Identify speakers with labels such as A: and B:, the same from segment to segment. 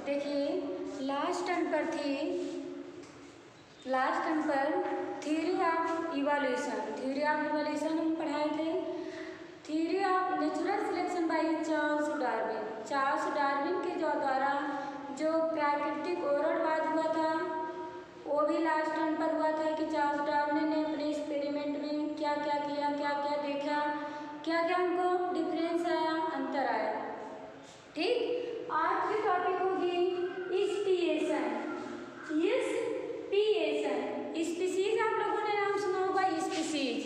A: देखिए last term पर theory of evolution हम पढ़ाए थे। Theory of natural selection by Charles Darwin के द्वारा जो प्राकृतिक ओरणवाद हुआ था वो भी लास्ट टर्म पर हुआ था कि चार्ल्स डार्विन ने अपने एक्सपेरिमेंट में क्या क्या किया, क्या क्या देखा, क्या क्या उनको डिफरेंस आया, अंतर आया। ठीक, आज की टॉपिक होगी स्पीसीज। स्पीसीज आप लोगों ने नाम सुना होगा, स्पीसीज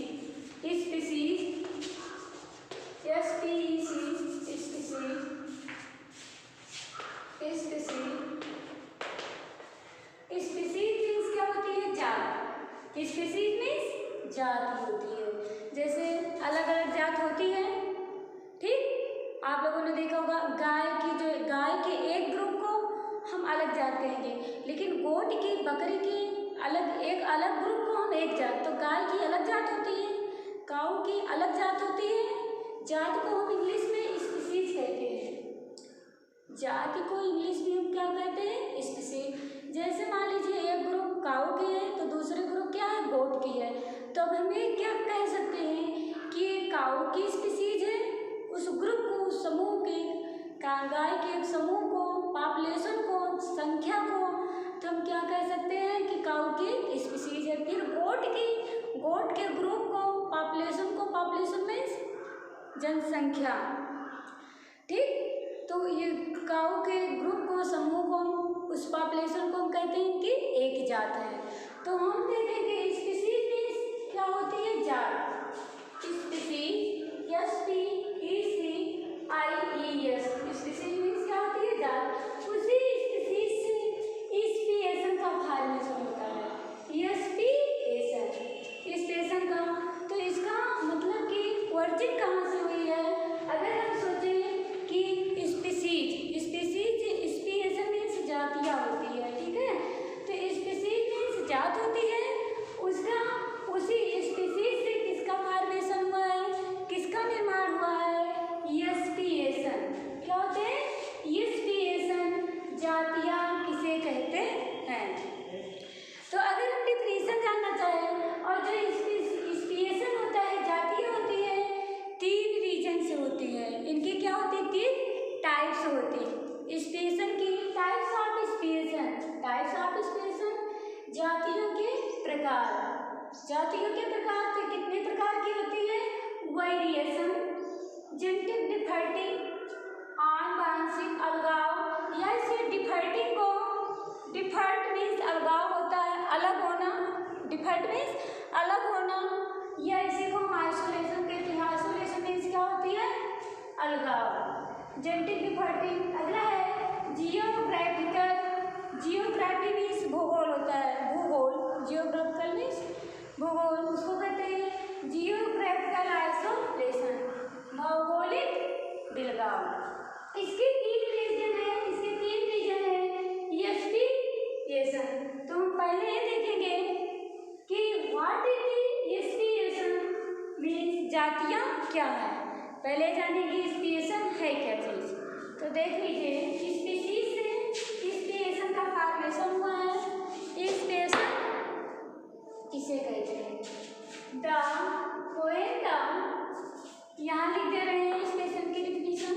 A: मीन्स क्या होती है? जात। स्पीसीज मीन्स जात होती है। जैसे अलग अलग जात होती है। ठीक, आप लोगों ने देखा होगा गाय के एक ग्रुप को हम अलग जात कहेंगे, लेकिन गोट की, बकरी की एक अलग ग्रुप को हम एक जात। तो गाय की अलग जात होती है, काऊ की अलग जात होती है। जात को हम इंग्लिश में स्पीसीज कहते हैं। जात को इंग्लिश में हम क्या कहते हैं? स्पीसीज। जैसे मान लीजिए एक ग्रुप काऊ की है तो दूसरे ग्रुप क्या है? गोट की है। तो अब हमें क्या कह सकते हैं कि काऊ की स्पीसीज है, उस ग्रुप को, उस समूह के, गाय के एक समूह को, पॉपुलेशन को, संख्या को, तो हम क्या कह सकते हैं कि काऊ की स्पीसीज है। फिर गोट के ग्रुप को, पॉपुलेशन में जनसंख्या। ठीक, तो ये काऊ के ग्रुप को, समूह को, उस पॉपुलेशन को हम कहते हैं कि एक जात है। तो हम देखेंगे स्पीसीज मीन्स क्या होती है? जात। स्पीसीज स्पीसीज मीन्स क्या होती है? जात। उसी स्पीसीज से स्पीएशन का फॉर्मेशन होता है। स्पीएशन का, तो इसका मतलब कि ओरिजिन कहाँ से हुई है? अगर हम सोचें कि स्पीएशन मीन्स जातियाँ होती है, ठीक है, तो स्पीसीज मीन्स जात होती है। उसी स्पीसीज से किसका फॉर्मेशन हुआ है, किसका निर्माण हुआ है? स्पीएशन। क्या होते हैं? स्पीएशन। जातियाँ किसे कहते हैं? तो अगर हम डिफिनीशन जानना चाहें, और जो स्पीएशन होता है, जातियाँ होती है, 3 रीजन से होती है। इनकी क्या होती है? 3 टाइप्स होती है स्पीएशन की। Types of speciation. जातियों के प्रकार तो कितने प्रकार की होती है? वेरिएशन, जेनेटिक डिफरेंटिंग, आनुवंशिक अलगाव। या इसे डिफरेंटिंग को, डिफर्ट मीन्स अलगाव होता है, अलग होना, डिफर्ट मीन्स अलग होना, या इसी को हम आइसोलेशन कहते हैं। आइसोलेशन मीन्स क्या होती है? अलगाव। जेनेटिक डिफरेंटिंग। अगला है जियोग्राफिकल। जियोग्राफी मीन्स भूगोल होता है, भूगोल। जियोग्राफिकल मीन्स भूगोल, उसको कहते हैं जियोग्राफिकल आइसोलेशन, भौगोलिक बिलगाव। इसके 3 रीजन है। स्पीएशन। तो हम पहले ये देखेंगे कि व्हाट इज स्पीएशन मीन्स, जातियाँ क्या है। पहले जानेंगे स्पीएशन है क्या चीज़। तो देख लीजिए, स्पीसीज से स्पीएशन का फॉर्मेशन हुआ है। स्पीएशन किसे कहते हैं? यहाँ लिख दे रहे हैं स्पीएशन की डिफिनीशन।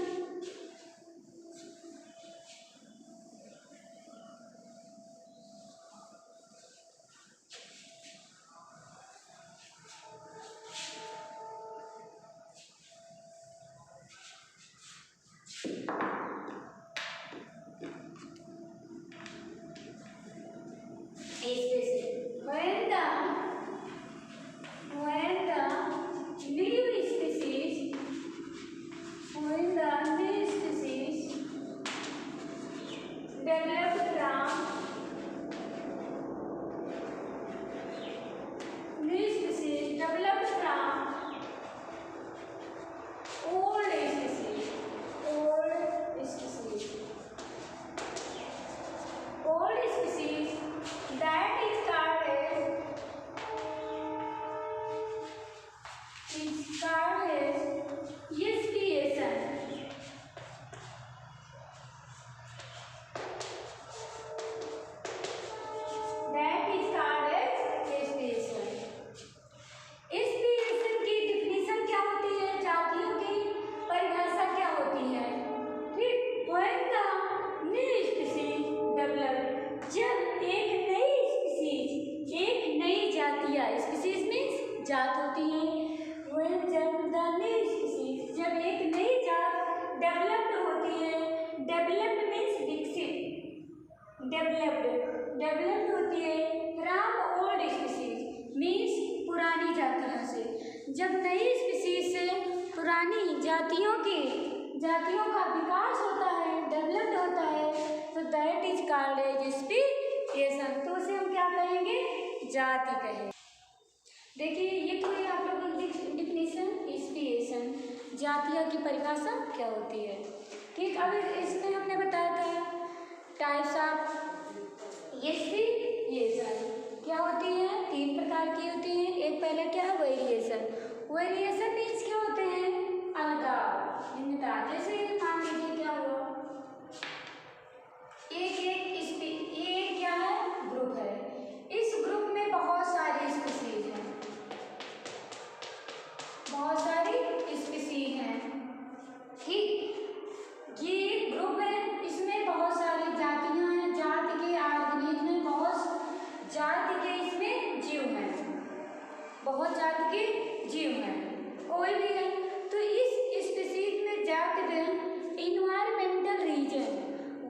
A: डेवलप्ड होती है फ्रॉम ओल्ड स्पीसीज मीन्स पुरानी जातियों से। जब नई स्पीसीज से पुरानी जातियों का विकास होता है, डेवलप्ड होता है, तो that is called as speciation. तो उसे हम क्या कहेंगे? जाति कहेंगे। देखिए ये तो है आप लोगों की डिफिनेशन स्पीशिएशन, जातियों की परिभाषा क्या होती है। ठीक, अब इसमें हमने बताया था टाइप्स ऑफ स्पीशिएशन क्या होती है, 3 प्रकार की होती हैं। एक पहले क्या है? वेरिएशन मीन्स क्या होते हैं? अलगाव, भिन्नता। जैसे मान लीजिए क्या हुआ, एक क्या है? ग्रुप है, इस ग्रुप में बहुत सारी स्पीसीज हैं, ठीक। ये ग्रुप है, इसमें बहुत सारी जातियां हैं, जाति के ऑर्गेनिज्म में बहुत जाति के इसमें जीव हैं, बहुत जाति के जीव हैं, कोई भी है। तो इस स्पीसीज में जाति में इन्वायरमेंटल रीजन,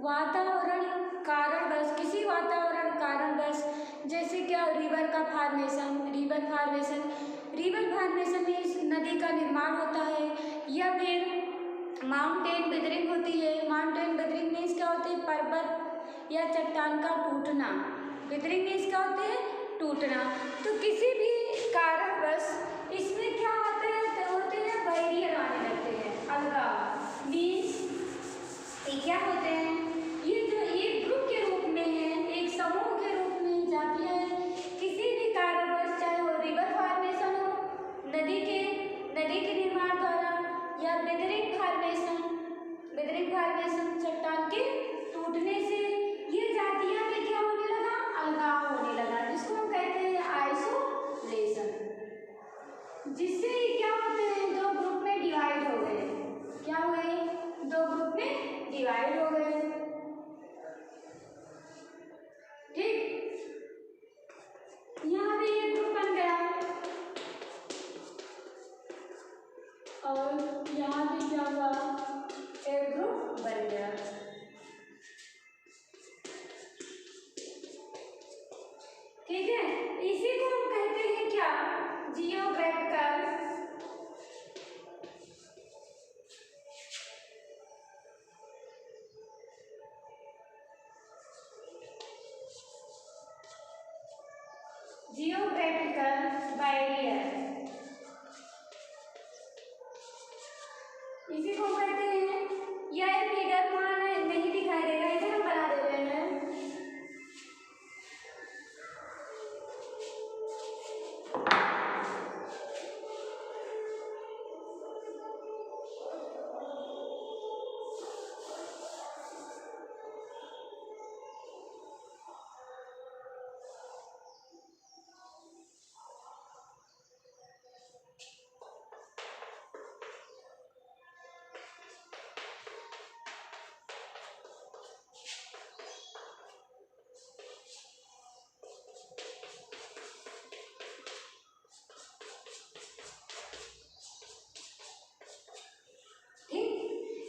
A: वातावरण कारणवश, किसी वातावरण कारणवश, जैसे क्या रिवर फॉर्मेशन में नदी का निर्माण होता है, या फिर माउंटेन वेदरिंग होती है। माउंटेन वेदरिंग मीन्स क्या होती है? पर्वत या चट्टान का टूटना। वेदरिंग मीन्स क्या होते हैं? टूटना। तो किसी भी कारणवश इसमें क्या होते हैं? बैरियर आने लगते हैं, अलगाव मीन्स ये क्या होते हैं? ये जो एक ग्रुप के रूप में है, एक समूह के रूप में जातियां हैं, किसी भी कारणवश, चाहे वो रिवर फॉर्मेशन हो, नदी के निर्माण द्वारा, या वेदरिंग फॉर्मेशन चट्टान के टूटने से, ये जातियां में क्या होने लगा? अलगाव होने लगा, जिसको हम कहते हैं आइसोलेशन। जिससे क्या होते हैं? 2 ग्रुप में डिवाइड हो गए। क्या हुए? 2 ग्रुप में डिवाइड हो गए, ठीक। यहाँ पे ये ग्रुप बन गया, और यहाँ पे क्या हुआ? एक ग्रुप बन गया, ठीक है। इसी को हम कहते हैं क्या? जियोग्राफिकल बैरियर, इसी को कहते हैं। यह फिगर वहाँ नहीं दिखाई देगा, इसे हम बना दे रहे हैं।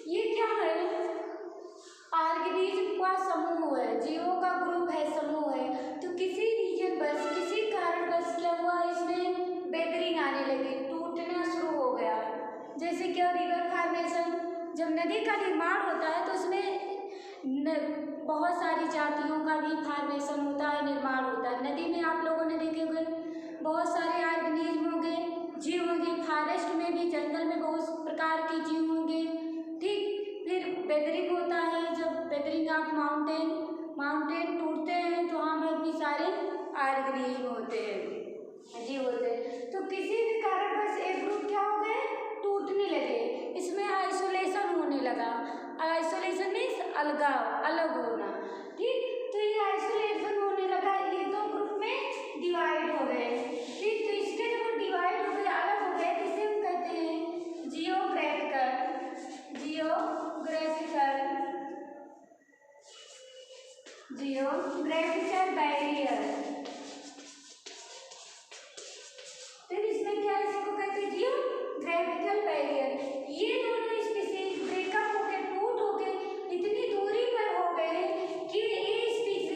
A: ये क्या है? ऑर्गेनिज्म का समूह है, जीवों का ग्रुप है, समूह है। तो किसी रीजन बस, किसी कारणवश क्या हुआ? इसमें वेदरिंग आने लगी, टूटना शुरू हो गया। जैसे क्या? रिवर फॉर्मेशन, जब नदी का निर्माण होता है तो उसमें बहुत सारी जातियों का भी फॉर्मेशन होता है, निर्माण होता है। नदी में आप लोगों ने देखे हुए बहुत सारे ऑर्गेनिज्म होंगे, जीव होंगे। फॉरेस्ट में भी, जंगल में बहुत प्रकार के जीव होंगे, ठीक। फिर वेदरिंग होता है, जब वेदरिंग ऑफ माउंटेन टूटते हैं तो वहाँ पर भी सारे ऑर्गेनिज्म होते हैं, जीव होते हैं। तो किसी भी कारणवश एक ग्रुप क्या हो गए? टूटने लगे, इसमें आइसोलेशन होने लगा। आइसोलेशन मीन्स अलगाव, अलग होना, ठीक। तो ये आइसोलेशन होने लगा, ये 2 ग्रुप में डिवाइड हो गए, ठीक। तो इसके जब डिवाइड हो गए, अलग हो गए, तो इसे हम कहते हैं जियोग्राफिकल बैरियर। तो इसमें क्या, इसको कहते हैं जियोग्राफिकल बैरियर। ये दोनों स्पीसीज ब्रेकअप होके, टूट होके इतनी दूरी पर हो गए कि ये स्पीसीज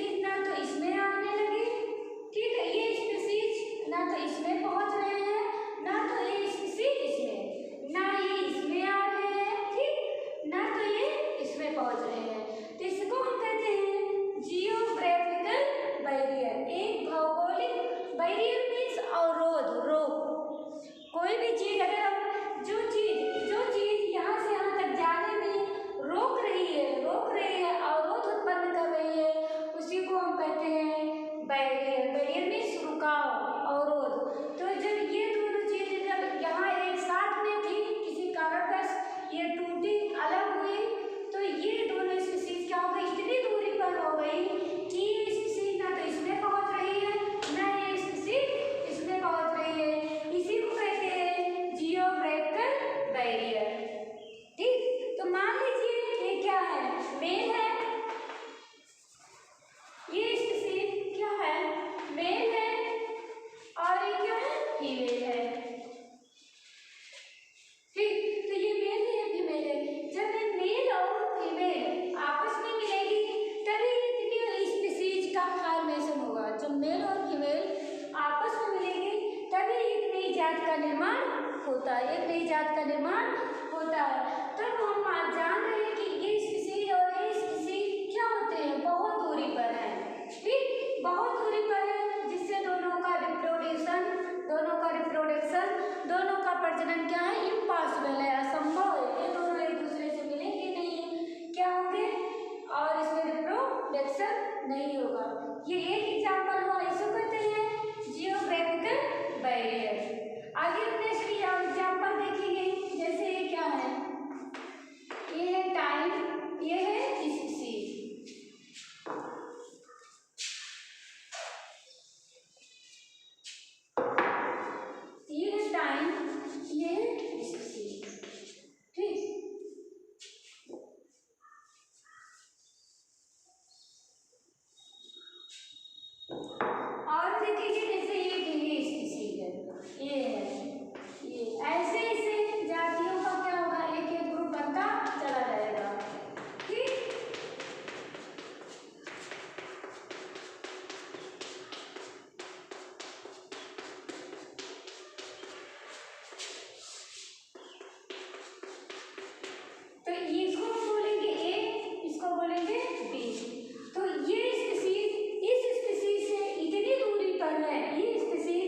A: होता है, एक नई जात का निर्माण होता है। तब हम जान रहे हैं कि ये स्पीसीज और ये स्पीसीज क्या होते हैं, बहुत दूरी पर है, ठीक, बहुत दूरी पर है, जिससे दोनों का रिप्रोडक्शन, दोनों का प्रजनन क्या है, इम्पॉसिबल है, असंभव है, ये दोनों एक दूसरे से मिलेंगे नहीं, क्या होंगे, और इसमें रिप्रोडक्शन नहीं होगा। ये एक एग्जाम्पल हुआ, इसको कहते हैं जियोग्राफिकल बैरियर। आगे अपने इसकी एग्जाम्पल देखेंगे, जैसे ये क्या है, ये है टाइम, ये है स्पीसीज। ये है टाइम, ये है स्पीसीज, ठीक। और देखेंगे जैसे ये स्पीसीज है, ये है, ये ऐसे ऐसे जातियों का क्या होगा, एक एक ग्रुप बनता चला जाएगा, ठीक। तो इसको हम बोलेंगे ए, इसको बोलेंगे बी। तो ये स्पीसीज इस स्पीसीज से इतनी दूरी पर है, ये स्पीसीज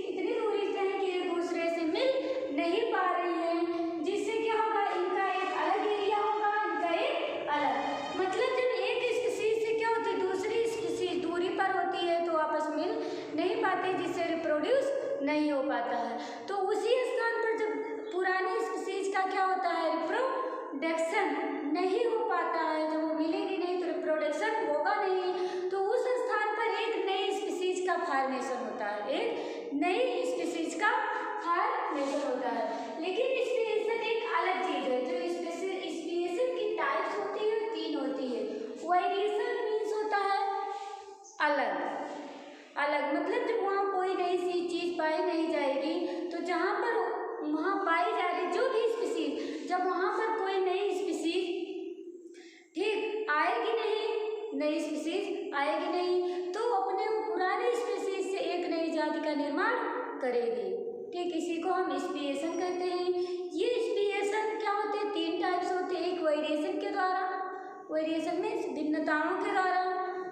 A: इतनी दूरी पर है कि एक दूसरे से मिल नहीं पा रही है, जिससे क्या होगा, इनका एक अलग एरिया होगा, इनका एक अलग, मतलब जब एक स्पीसीज से क्या होता है, दूसरी स्पीसीज दूरी पर होती है तो आपस में मिल नहीं पाते, जिससे रिप्रोड्यूस नहीं हो पाता है। तो उसी स्थान पर जब पुरानी स्पीसीज का क्या होता है, रिप्रोडक्शन नहीं हो पाता है, जब वो मिलेगी नहीं तो रिप्रोडक्शन होगा नहीं, तो उस स्थान पर एक नई स्पीसीज का फॉर्मेशन होता है, एक नई स्पीसीज का फॉर्मेशन होता है। लेकिन स्पीसीज एक अलग चीज है, जो स्पीसीज की टाइप्स होती है, 3 होती है। वेरिएशन मीन्स होता है अलग अलग, मतलब जब वहाँ कोई नई सी चीज पाई नहीं जाएगी, तो जहाँ पर वहाँ पाई जा रही जो भी स्पीसीज, जब वहाँ पर कोई नई स्पीसीज, ठीक, आएगी नहीं, नई स्पीसीज आएगी नहीं, तो अपने पुरानी स्पीसीज से एक नई जाति का निर्माण करेगी, ठीक। इसी को हम स्पीएशन कहते हैं। ये स्पीएशन क्या होते हैं, 3 टाइप्स होते हैं, एक वेरिएशन के द्वारा, वेरिएशन में भिन्नताओं के द्वारा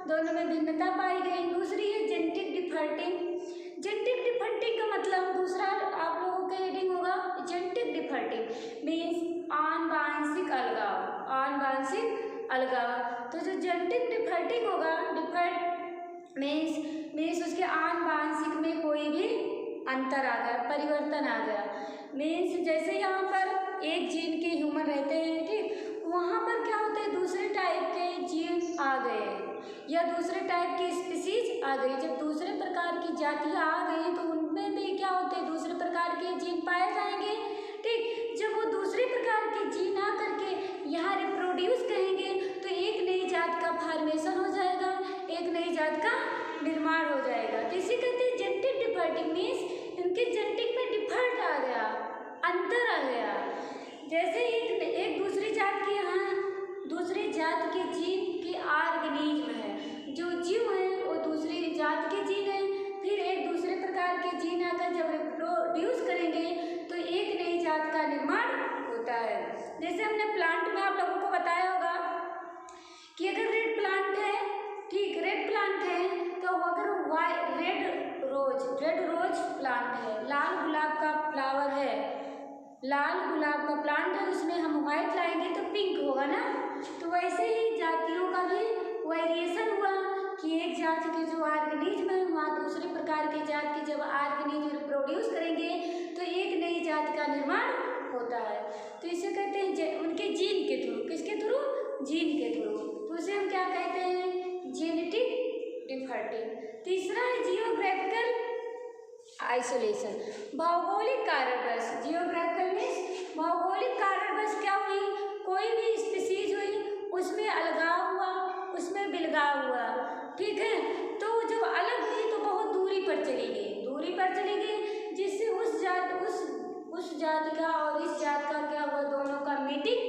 A: दोनों में भिन्नता पाई गई, दूसरी है जेनेटिक डिफल्टिंग। जेनेटिक डिफल्टिंग का मतलब दूसरा आप लोगों का रीडिंग होगा, जेनेटिक डिफल्टिंग मीन्स आनुवांशिक अलगाव, आनुवांशिक अलगाव। तो जो जेनेटिक डिफल्टिंग होगा, डिफल्ट मीन्स उसके आनुवांशिक में कोई भी अंतर आ गया, परिवर्तन आ गया, मीन्स जैसे यहाँ पर एक जीन के ह्यूमन रहते हैं, ठीक, वहाँ पर क्या होता है, दूसरे टाइप के जीन आ गए या दूसरे टाइप की स्पीसीज आ गई। जब दूसरे प्रकार की जातियाँ आ गई तो उनमें भी क्या होते हैं, दूसरे प्रकार के जीन पाए जाएंगे, ठीक। जब वो दूसरे प्रकार के जीन आ करके यहाँ रिप्रोड्यूस करेंगे तो एक नई जात का फॉर्मेशन हो जाएगा, एक नई जात का निर्माण हो जाएगा। तो इसे कहते हैं जेनेटिक डिफल्टिंग, मीन्स इनके जेनेटिक में डिफल्ट आ गया, अंतर आ गया। जैसे एक दूसरी जात के यहाँ दूसरी जात के जीन की ऑर्गेनिज्म है, जो जीव है वो दूसरी जात के जीन है, फिर एक दूसरे प्रकार के जीन आकर जब रिप्रोड्यूस करेंगे तो एक नई जात का निर्माण होता है। जैसे हमने प्लांट में आप लोगों को बताया होगा कि अगर रेड प्लांट है, ठीक, रेड प्लांट है, तो अगर रेड रोज प्लांट है, लाल गुलाब का फ्लावर है, लाल गुलाब का प्लांट है, उसमें हम व्हाइट लाएंगे तो पिंक होगा ना। तो वैसे ही जातियों का भी वेरिएशन हुआ कि एक जात के जो ऑर्गेनिज्म है वहाँ दूसरे प्रकार की जात के जब ऑर्गेनिज्म रिप्रोड्यूस करेंगे तो एक नई जात का निर्माण होता है। तो इसे कहते हैं उनके जीन के थ्रू, किसके थ्रू, जीन के थ्रू। तो उसे हम क्या कहते हैं, जेनेटिक डिफल्टिंग। तीसरा है जियोग्राफिकल आइसोलेशन, भौगोलिक कारणवश। जियोग्राफिकल मीन्स भौगोलिक कारणवश क्या हुई, कोई भी स्पीसीज हुई उसमें अलगाव हुआ, उसमें बिलगाव हुआ, ठीक है। तो जब अलग हुई तो बहुत दूरी पर चली गई, जिससे उस जाति का और इस जात का क्या हुआ, दोनों का मीटिंग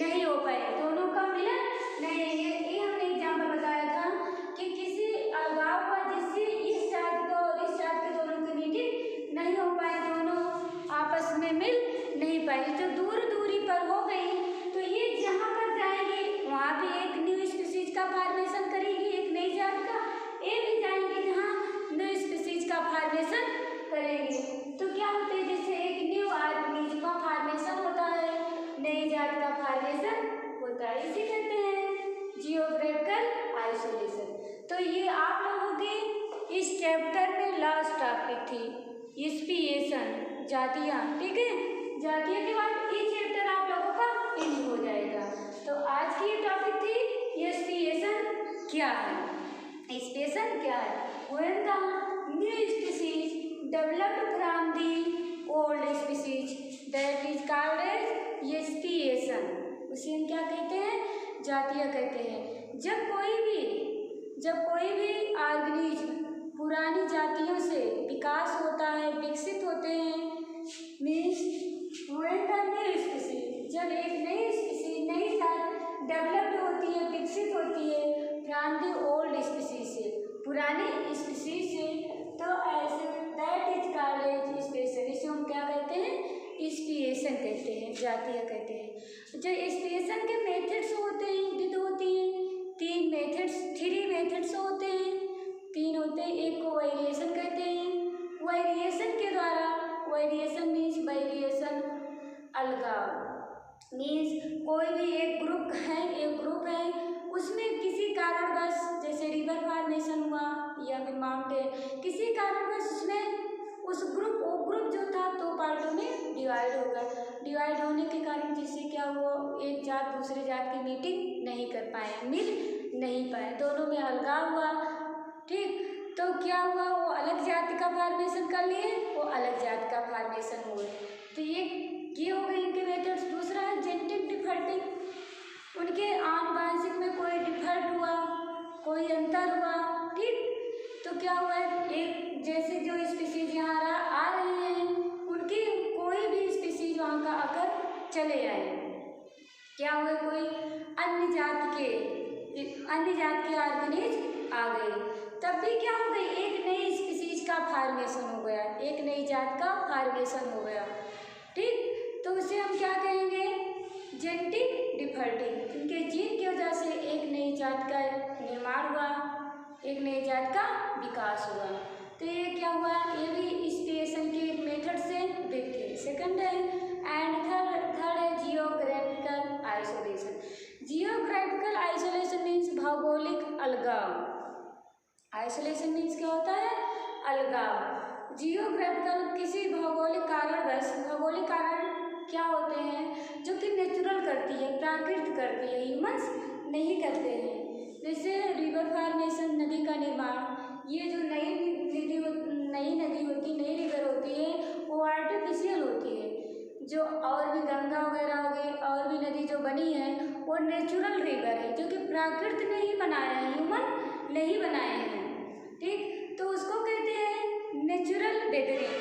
A: नहीं हो पाई, दोनों का मिलन नहीं। ये हमने एग्जाम्पल बताया था कि किसी अलगाव हुआ जिससे इस जात का और इस जात के दोनों की मीटिंग नहीं हो पाए, दोनों आपस आइसोलेशन। तो ये आप लोगों के इस चैप्टर में लास्ट टॉपिक थी स्पीसिएशन, जातियाँ। ठीक है, जातियों के बाद ये चैप्टर आप लोगों का एंड हो जाएगा। तो आज की ये टॉपिक थी स्पीसिएशन क्या है। स्पीसिएशन क्या है? When the new species developed from the old species that is called as speciation. उसे हम क्या कहते हैं? जातियाँ कहते हैं। जब कोई भी ऑर्गेनिज्म पुरानी जातियों से विकास होता है, विकसित होते हैं, means when the new species, जब एक नई स्पीसीज, नई जात डेवलप्ड होती है, विकसित होती है फ्रॉम द ओल्ड स्पीसीज से, पुरानी स्पीसीज से, तो ऐसे that is called as speciation. इसे हम क्या कहते हैं? स्पीसिएशन कहते हैं, जातियाँ कहते हैं। जो स्पीसिएशन के मेथड्स होते हैं, विध होती हैं, थ्री मेथड्स होते हैं, तीन होते हैं। एक को वेरिएशन कहते हैं। वेरिएशन के द्वारा, वेरिएशन मीन्स वेरिएशन अलगाव, मीन्स कोई भी एक ग्रुप है उसमें किसी कारणवश, जैसे रिवर फॉर्मेशन हुआ या फिर माउंटेन, किसी कारणवश उसमें वो ग्रुप जो था दो पार्टों में डिवाइड होगा। डिवाइड होने के कारण जिससे क्या हुआ, एक जात दूसरे जात की मीटिंग नहीं कर पाए, मिल नहीं पाए, दोनों में अलगाव हुआ। ठीक, तो क्या हुआ, वो अलग जाति का फॉर्मेशन कर लिए, वो अलग जाति का फॉर्मेशन हुए। तो ये हो गए इनके मेथड्स। दूसरा है जेनेटिक डिफल्टिंग, उनके आनुवंशिक में कोई डिफल्ट हुआ, कोई अंतर हुआ। ठीक, तो क्या हुआ, एक जैसे जो स्पीसीज यहाँ आ रहे हैं, उनकी कोई भी स्पीसीज वहाँ का आकर चले आए, क्या हुआ, कोई अन्य जात के ऑर्गेनिज्म आ गए, तब भी क्या हो गई, एक नई स्पीसीज का फॉर्मेशन हो गया, एक नई जात का फॉर्मेशन हो गया। ठीक, तो उसे हम क्या कहेंगे? जेनेटिक डिफल्टिंग। इनके जीन की वजह से एक नई जात का निर्माण हुआ, एक नई जात का विकास हुआ। तो ये क्या हुआ, ये भी स्पीसिएशन के मेथड से देखते हैं। सेकंड है एंड थर्ड है geographical isolation. Geographical isolation means भौगोलिक अलगाव। आइसोलेशन मीन्स क्या होता है? अलगाव। जियोग्राफिकल किसी भौगोलिक कारण क्या होते हैं जो कि नेचुरल करती है, प्राकृतिक करती है, ह्यूमंस नहीं करते हैं। जैसे रिवर फॉर्मेशन, नदी का निर्माण, ये जो नई नदी होती, नई रिवर होती है, वो आर्टिफिशियल होती है। जो और भी गंगा वगैरह हो गई, और भी नदी जो बनी है, वो नेचुरल रिवर है, जो कि प्राकृति ने ही बनाया है, ह्यूमन नहीं बनाए हैं। ठीक, तो उसको कहते हैं नेचुरल वेदरिंग,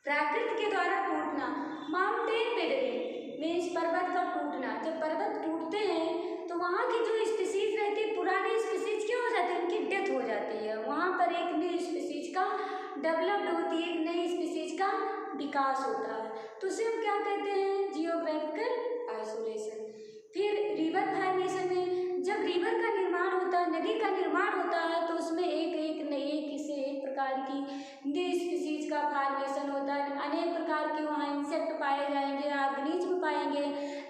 A: प्राकृति के द्वारा टूटना। माउंटेन वेदरिंग मीन्स पर्वत का टूटना। जब पर्वत टूटते हैं तो वहाँ की जो स्पीसीज रहती है, पुरानी स्पीसीज क्या हो जाती है, उनकी डेथ हो जाती है। वहाँ पर एक नई स्पीसीज का डेवलप्ड होती है, एक नई स्पीसीज का विकास होता है। तो उसे हम क्या कहते हैं? Geographical isolation. फिर रिवर फॉर्मेशन में जब रिवर का निर्माण होता है, नदी का निर्माण होता है, तो उसमें एक प्रकार की नई स्पीसीज का फॉर्मेशन होता है। अनेक प्रकार के वहाँ इंसेक्ट पाए जाएंगे, ऑर्गेनिज्म पाएंगे,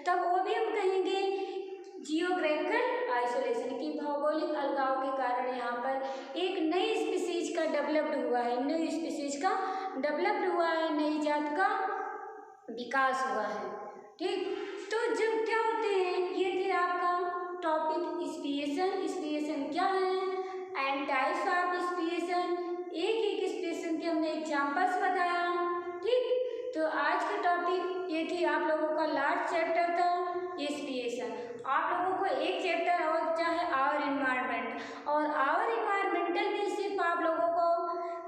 A: तब वो भी हम कहेंगे जियोग्राफिकल आइसोलेशन की भौगोलिक अलगाव के कारण यहाँ पर एक नई स्पीसीज का डेवलप्ड हुआ है, नई जात का विकास हुआ है। ठीक, तो जब क्या होते हैं, ये थे आपका टॉपिक स्पीसिएशन क्या है एंड टाइप्स ऑफ स्पीसिएशन। एक स्पीसिएशन के हमने एग्जाम्पल्स बताया। ठीक, तो आज का टॉपिक ये थी, आप लोगों का लास्ट चैप्टर था स्पीसिएशन। आप लोगों को एक चैप्टर और चाहे आवर इन्वायरमेंट, और आवर इन्वायरमेंटल में सिर्फ आप लोगों को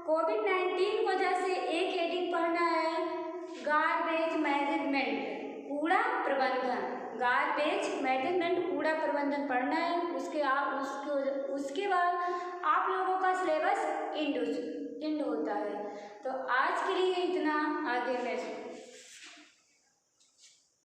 A: कोविड-19 वजह से एक हेडिंग पढ़ना है, गार्बेज मैनेजमेंट, कूड़ा प्रबंधन। गार्बेज मैनेजमेंट, कूड़ा प्रबंधन पढ़ना है। उसके बाद आप लोगों का सिलेबस एंड होता है। तो आज के लिए इतना, आगे मैं